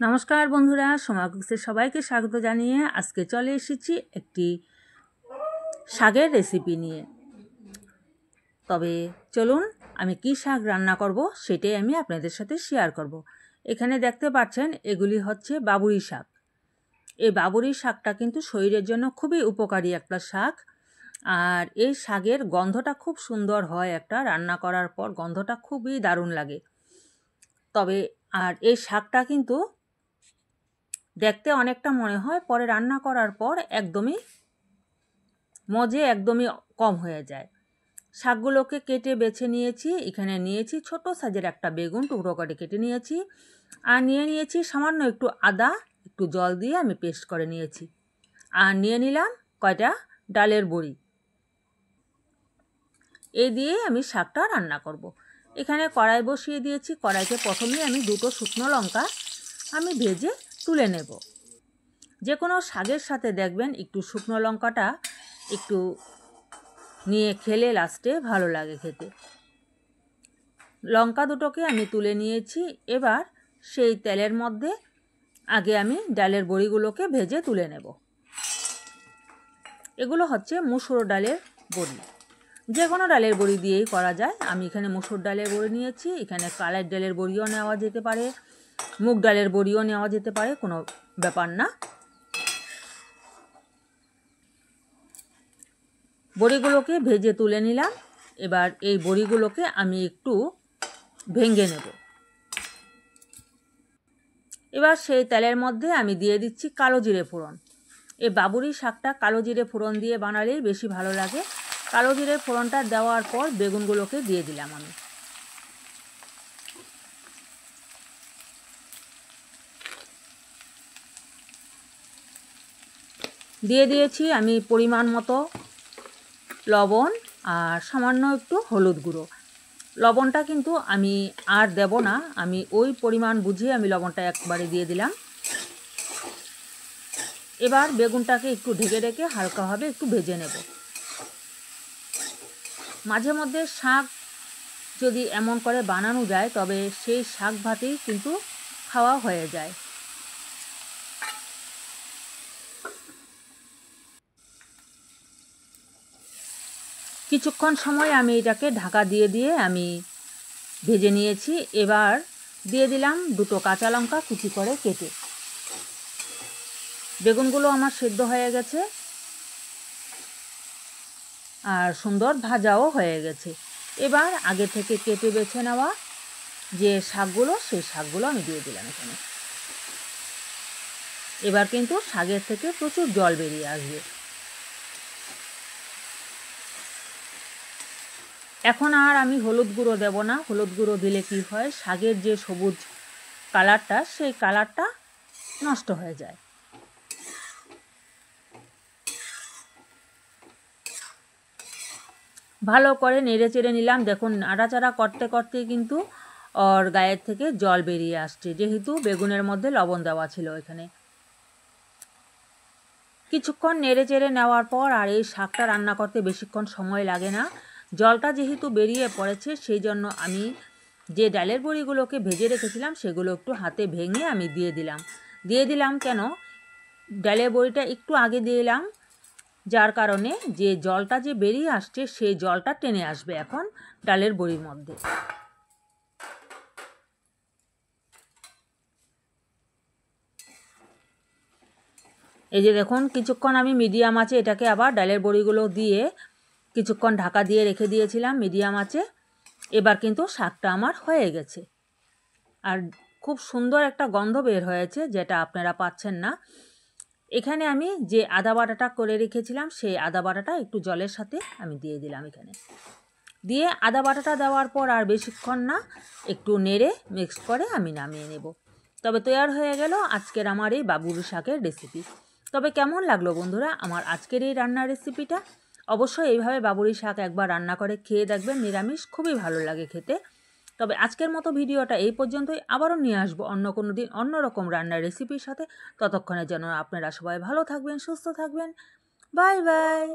নমস্কার বন্ধুরা, সোমা কুকসের সবাইকে স্বাগত জানিয়ে আজকে চলে এসেছি একটি শাকের রেসিপি নিয়ে। তবে চলুন আমি কি শাক রান্না করব সেটাই আমি আপনাদের সাথে শেয়ার করব। এখানে দেখতে পাচ্ছেন এগুলি হচ্ছে বাবুরি শাক। এই বাবুরি শাকটা কিন্তু শরীরের জন্য খুবই উপকারী একটা শাক। আর এই শাকের গন্ধটা খুব সুন্দর হয়, একটা রান্না করার পর গন্ধটা খুবই দারুণ লাগে। তবে আর এই শাকটা কিন্তু দেখতে অনেকটা মনে হয়, পরে রান্না করার পর একদমই কম হয়ে যায়। শাকগুলোকে কেটে বেছে নিয়েছি। এখানে নিয়েছি ছোট সাইজের একটা বেগুন, টুকরো করে কেটে নিয়েছি। আর নিয়েছি সামান্য একটু আদা, একটু জল দিয়ে আমি পেস্ট করে নিয়েছি। আর নিয়ে নিলাম কয়টা ডালের বড়ি। এই দিয়ে আমি শাকটা রান্না করব। এখানে কড়াই বসিয়ে দিয়েছি। কড়াইতে প্রথমে আমি দুটো শুকনো লঙ্কা আমি ভেজে তুলে নেব। যে কোনো শাকের সাথে দেখবেন একটু শুকনো লঙ্কাটা একটু নিয়ে খেলে লাস্টে ভালো লাগে খেতে। লঙ্কা দুটোকে আমি তুলে নিয়েছি। এবার সেই তেলের মধ্যে আগে আমি ডালের বড়িগুলোকে ভেজে তুলে নেব। এগুলো হচ্ছে মুসুর ডালের বড়ি। যে কোনো ডালের বড়ি দিয়েই করা যায়। আমি এখানে মুসুর ডালের বড়ি নিয়েছি। এখানে কালের ডালের বড়িও নেওয়া যেতে পারে, মুগ ডালের বড়িও নেওয়া যেতে পারে, কোনো ব্যাপার না। বড়িগুলোকে ভেজে তুলে নিলাম। এবার এই বড়িগুলোকে আমি একটু ভেঙে নেব। এবার সেই তেলের মধ্যে আমি দিয়ে দিচ্ছি কালো জিরে ফোড়ন। এই বাবুরি শাকটা কালো জিরে ফোড়ন দিয়ে বানালেই বেশি ভালো লাগে। কালো জিরে ফোড়নটা দেওয়ার পর বেগুনগুলোকে দিয়ে দিলাম আমি। দিয়ে দিয়েছি আমি পরিমাণ মতো লবণ আর সামান্য একটু হলুদ গুঁড়ো। লবণটা কিন্তু আমি আর দেব না, আমি ওই পরিমাণ বুঝিয়ে আমি লবণটা একবারে দিয়ে দিলাম। এবার বেগুনটাকে একটু ঢেকে ঢেকে হালকাভাবে একটু ভেজে নেব। মাঝে মধ্যে শাক যদি এমন করে বানানো যায় তবে সেই শাক ভাতেই কিন্তু খাওয়া হয়ে যায়। কিছুক্ষণ সময় আমি এটাকে ঢাকা দিয়ে দিয়ে আমি ভেজে নিয়েছি। এবার দিয়ে দিলাম দুটো কাঁচা লঙ্কা কুচি করে কেটে। বেগুনগুলো আমার সেদ্ধ হয়ে গেছে আর সুন্দর ভাজাও হয়ে গেছে। এবার আগে থেকে কেটে বেছে নেওয়া যে শাকগুলো, সেই শাকগুলো আমি দিয়ে দিলাম এখানে। এবার কিন্তু শাকের থেকে প্রচুর জল বেরিয়ে আসবে। এখন আর আমি হলুদ গুঁড়ো দেব না। হলুদ গুঁড়ো দিলে কি হয়, শাকের যে সবুজ কালারটা সেই কালারটা নষ্ট হয়ে যায়। ভালো করে নেড়ে চেড়ে নিলাম। দেখুন নাড়াচাড়া করতে করতে কিন্তু ওর গায়ের থেকে জল বেরিয়ে আসছে, যেহেতু বেগুনের মধ্যে লবণ দেওয়া ছিল এখানে। কিছুক্ষণ নেড়ে চেড়ে নেওয়ার পর, আর এই শাকটা রান্না করতে বেশিক্ষণ সময় লাগে না। জলটা যেহেতু বেরিয়ে পড়েছে সেই জন্য আমি যে ডালের বড়িগুলোকে ভেজে রেখেছিলাম সেগুলো একটু হাতে ভেঙে আমি দিয়ে দিলাম কেন, ডালের বড়িটা একটু আগে দিলাম, যার কারণে যে জলটা যে বেরিয়ে আসছে সেই জলটা টেনে আসবে এখন ডালের বড়ির মধ্যে। এই যে দেখুন কিছুক্ষণ আমি মিডিয়াম আঁচে এটাকে আবার ডালের বড়িগুলো দিয়ে কিছুক্ষণ ঢাকা দিয়ে রেখে দিয়েছিলাম মিডিয়াম আঁচে। এবার কিন্তু শাকটা আমার হয়ে গেছে আর খুব সুন্দর একটা গন্ধ বের হয়েছে, যেটা আপনারা পাচ্ছেন না। এখানে আমি যে আদা বাটাটা করে রেখেছিলাম সেই আদা বাটাটা একটু জলের সাথে আমি দিয়ে দিলাম এখানে। দিয়ে আদা বাটাটা দেওয়ার পর আর বেশিক্ষণ না, একটু নেড়ে মিক্স করে আমি নামিয়ে নেব। তবে তৈরি হয়ে গেল আজকের আমার এই বাবুরি শাকের রেসিপি। তবে কেমন লাগলো বন্ধুরা আমার আজকের এই রান্নার রেসিপিটা? অবশ্যই এইভাবে বাবুরি শাক একবার রান্না করে খেয়ে দেখবেন, নিরামিষ খুবই ভালো লাগে খেতে। তবে আজকের মতো ভিডিওটা এই পর্যন্তই। আবারও নিয়ে আসবো অন্য কোনো দিন অন্যরকম রান্নার রেসিপির সাথে। ততক্ষণের জন্য আপনারা সবাই ভালো থাকবেন, সুস্থ থাকবেন। Bye bye.